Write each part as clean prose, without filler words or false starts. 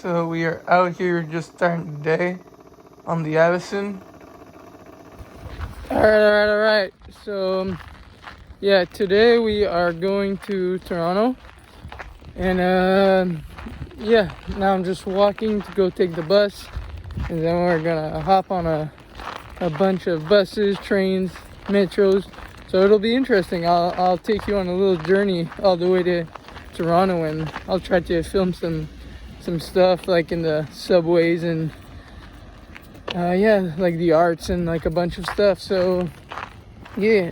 So we are out here just starting the day on the AVACEN. Alright. So yeah, today we are going to Toronto, and yeah, now I'm just walking to go take the bus, and then we're gonna hop on a bunch of buses, trains, metros. So it'll be interesting. I'll take you on a little journey all the way to Toronto, and I'll try to film some stuff like in the subways and yeah, like the arts and like a bunch of stuff. So yeah,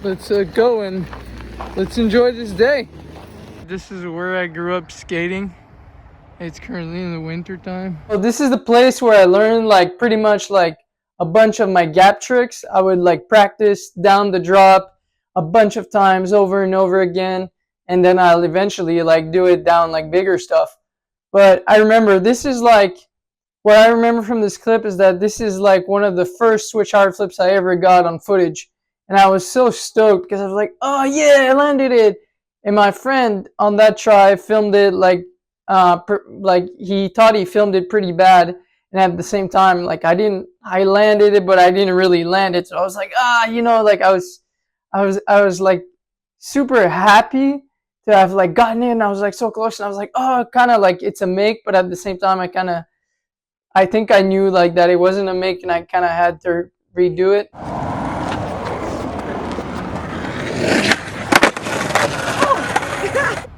let's go and let's enjoy this day. This is where I grew up skating. It's currently in the winter time. So this is the place where I learned like pretty much like a bunch of my gap tricks. I would like practice down the drop a bunch of times over and over again, and then I'll eventually like do it down like bigger stuff. But I remember this is like, what I remember from this clip is that this is like one of the first switch hard flips I ever got on footage. And I was so stoked because I was like, oh yeah, I landed it. And my friend on that try filmed it like he thought he filmed it pretty bad. And at the same time, like I landed it, but I didn't really land it. So I was like, you know, like I was like super happy to have like gotten in. I was like so close, and I was like, oh, kind of like it's a make, but at the same time, I think I knew like that it wasn't a make, and I kind of had to redo it.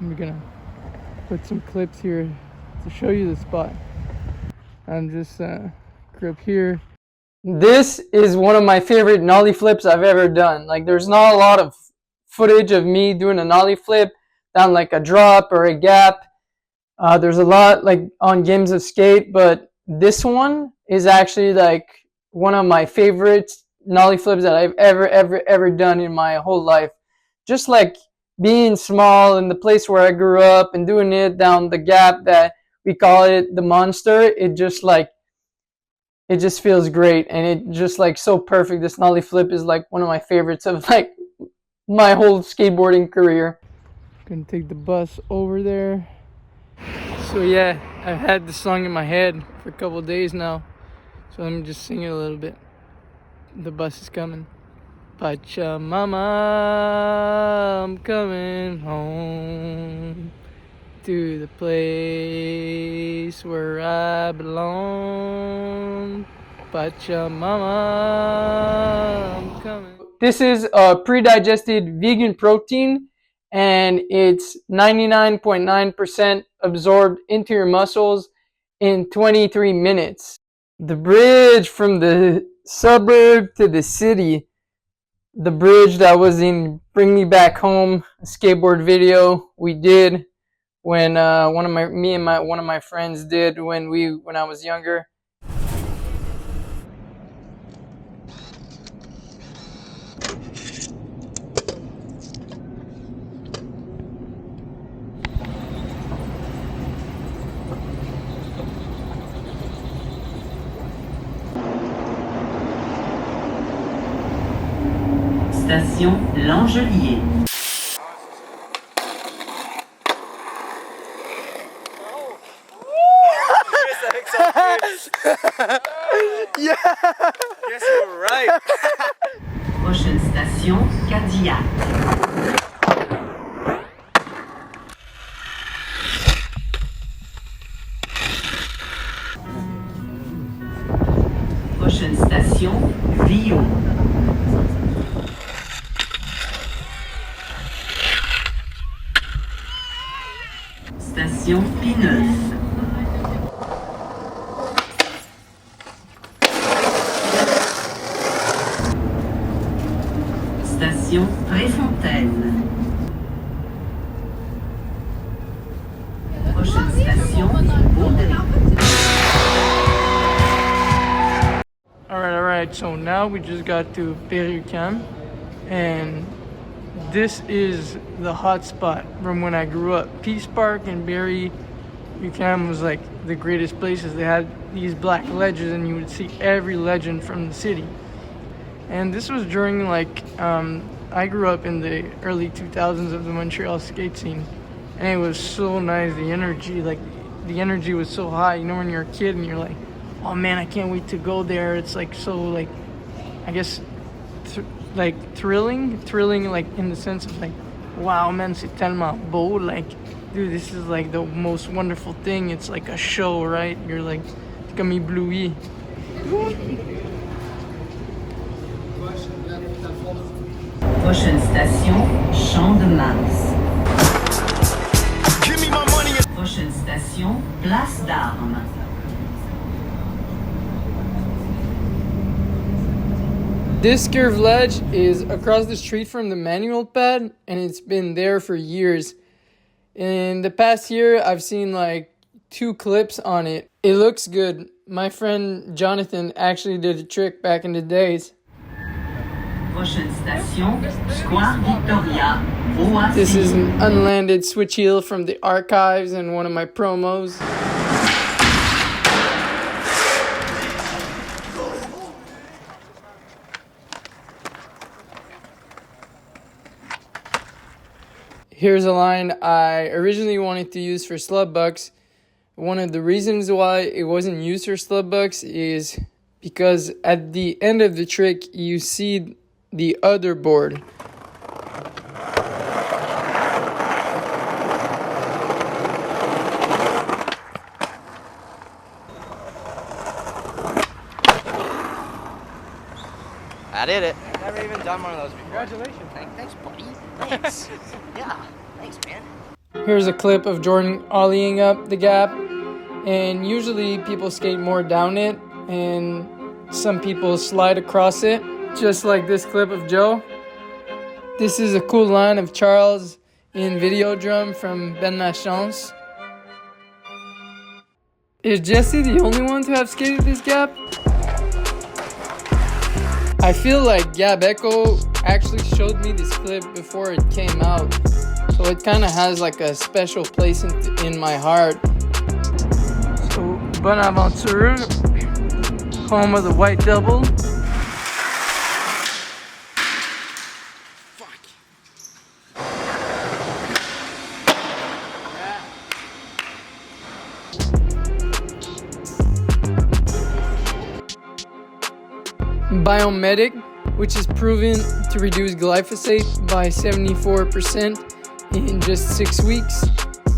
I'm gonna put some clips here to show you the spot. I'm just grew up here. This is one of my favorite nollie flips I've ever done. Like there's not a lot of footage of me doing a nollie flip down like a drop or a gap. There's a lot like on games of skate, but this one is actually like one of my favorite nollie flips that I've ever done in my whole life. Just like being small in the place where I grew up and doing it down the gap that we call it the Monster, it just feels great, and it just like so perfect. This nollie flip is like one of my favorites of like my whole skateboarding career. Gonna take the bus over there. So yeah, I've had the song in my head for a couple of days now, so let me just sing it a little bit. The bus is coming. Pacha mama, I'm coming home to the place where I belong. Pacha mama, I'm coming. This is a pre-digested vegan protein, and it's 99.9% absorbed into your muscles in 23 minutes. The bridge from the suburb to the city, the bridge that was in Bring Me Back Home, a skateboard video we did when one of my friends did when I was younger. Station L'Angelier. Yeah. Yes, you're right. Prochaine station, Cadillac. Prochaine station, Lyon. Station Pineuf. Station Préfontaine. Prochaine station, Baudry. Alright, so now we just got to Berry-UQAM, and this is the hot spot from when I grew up. Peace Park and Berry-UQAM was like the greatest places. They had these black ledges, and you would see every legend from the city. And this was during like I grew up in the early 2000s of the Montreal skate scene, and it was so nice. The energy, like the energy was so high. You know, when you're a kid and you're like, oh man, I can't wait to go there. It's like so like, I guess, thrilling like in the sense of like, wow man, c'est tellement beau. Like, dude, this is like the most wonderful thing. It's like a show, right? You're like, comme ébloui. Prochaine station, Champ de Mars. Prochaine station, Place d'Armes. This curved ledge is across the street from the manual pad, and it's been there for years. In the past year, I've seen like 2 clips on it. It looks good. My friend Jonathan actually did a trick back in the days. Prochaine station, Square Victoria, AVACEN. This is an unlanded switch heel from the archives and one of my promos. Here's a line I originally wanted to use for slub bucks. One of the reasons why it wasn't used for slub bucks is because at the end of the trick, you see the other board. I did it. Never even done one of those before. Congratulations. Thanks, buddy. Thanks. Yeah, thanks, man. Here's a clip of Jordan ollieing up the gap, and usually people skate more down it, and some people slide across it, just like this clip of Joe. This is a cool line of Charles in Videodrum from Ben Lachance. Is Jesse the only one to have skated this gap? I feel like Gab Echo actually showed me this clip before it came out, so it kind of has like a special place in my heart. So, Bonaventure, home of the white double. Biomedic, which is proven to reduce glyphosate by 74% in just 6 weeks.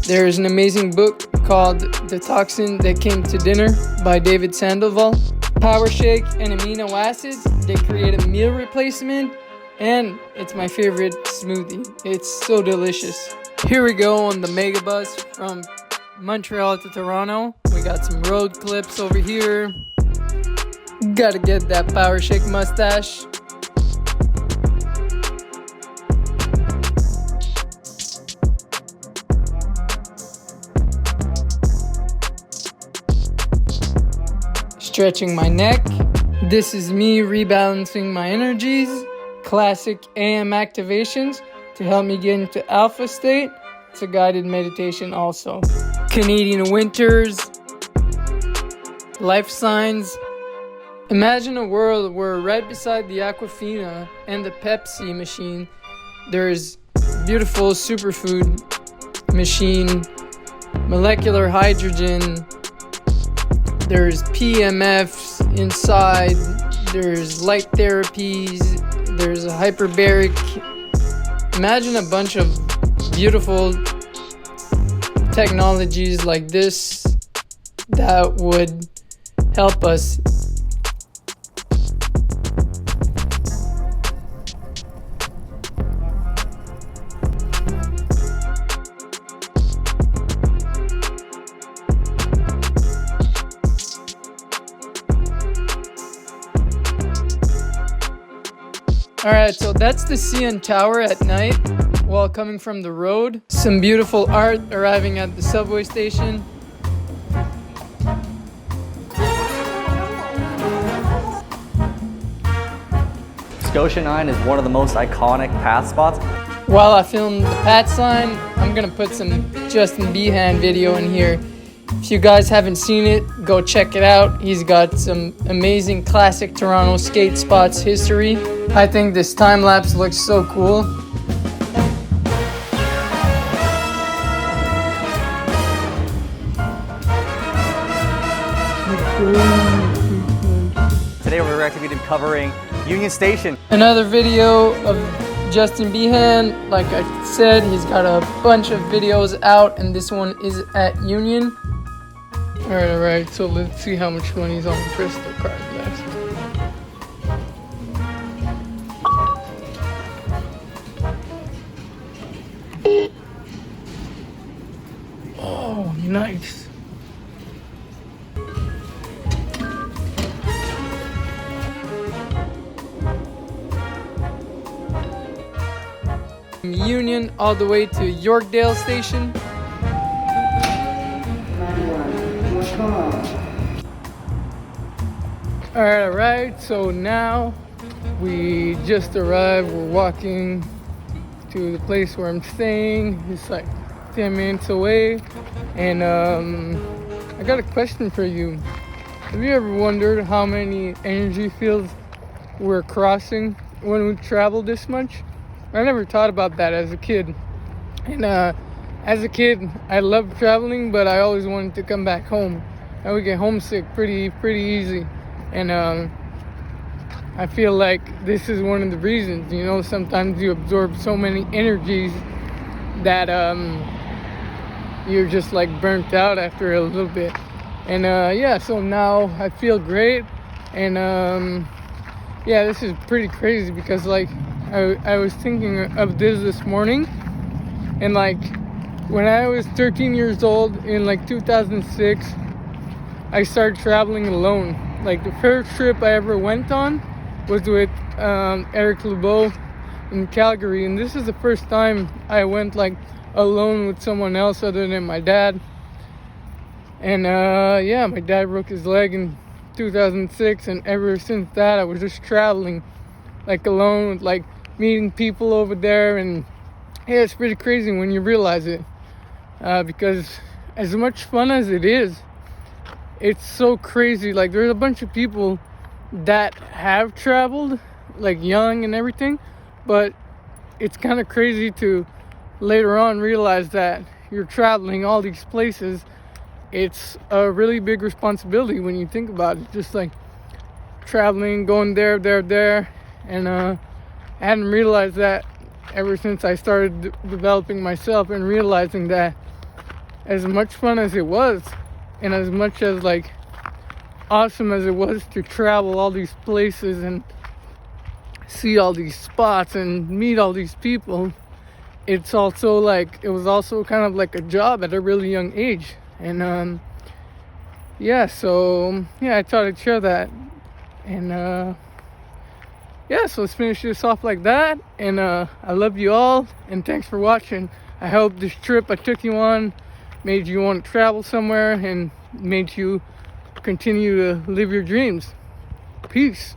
There's an amazing book called The Toxin That Came to Dinner by David Sandoval. Power Shake and amino acids, they create a meal replacement, and it's my favorite smoothie. It's so delicious. Here we go on the Megabus from Montreal to Toronto. We got some road clips over here. Gotta get that Power Shake mustache. Stretching my neck. This is me rebalancing my energies. Classic AM activations to help me get into alpha state. It's a guided meditation also. Canadian winters. Life signs. Imagine a world where right beside the Aquafina and the Pepsi machine, there's beautiful superfood machine, molecular hydrogen, there's PMFs inside, there's light therapies, there's a hyperbaric. Imagine a bunch of beautiful technologies like this that would help us. Alright, so that's the CN Tower at night while coming from the road. Some beautiful art arriving at the subway station. Scotia 9 is one of the most iconic path spots. While I film the Pat sign, I'm gonna put some Justin Behan video in here. If you guys haven't seen it, go check it out. He's got some amazing classic Toronto skate spots history. I think this time lapse looks so cool. activity covering Union Station. Another video of Justin Behan. Like I said, he's got a bunch of videos out, and this one is at Union. Alright, so let's see how much money's on the Crystal card left. Oh, nice. From Union all the way to Yorkdale Station. Alright, so now we just arrived. We're walking to the place where I'm staying. It's like 10 minutes away. And I got a question for you. Have you ever wondered how many energy fields we're crossing when we travel this much? I never thought about that as a kid. And as a kid, I loved traveling, but I always wanted to come back home. I would get homesick pretty easy. And I feel like this is one of the reasons. You know, sometimes you absorb so many energies that you're just like burnt out after a little bit. And yeah, so now I feel great. And yeah, this is pretty crazy because like I was thinking of this morning, and like when I was 13 years old in like 2006, I started traveling alone. Like the first trip I ever went on was with Eric LeBeau in Calgary, and this is the first time I went like alone with someone else other than my dad. And yeah, my dad broke his leg in 2006, and ever since that I was just traveling like alone, like meeting people over there. And yeah, it's pretty crazy when you realize it, because as much fun as it is, it's so crazy. Like there's a bunch of people that have traveled like young and everything, but it's kind of crazy to later on realize that you're traveling all these places. It's a really big responsibility when you think about it, just like traveling, going there. And I hadn't realized that ever since I started developing myself and realizing that as much fun as it was, and as much as like awesome as it was to travel all these places and see all these spots and meet all these people, it's also like, it was also kind of like a job at a really young age. And yeah, so yeah, I thought I'd share that. And yeah, so let's finish this off like that. And I love you all, and thanks for watching. I hope this trip I took you on made you want to travel somewhere and made you continue to live your dreams. Peace.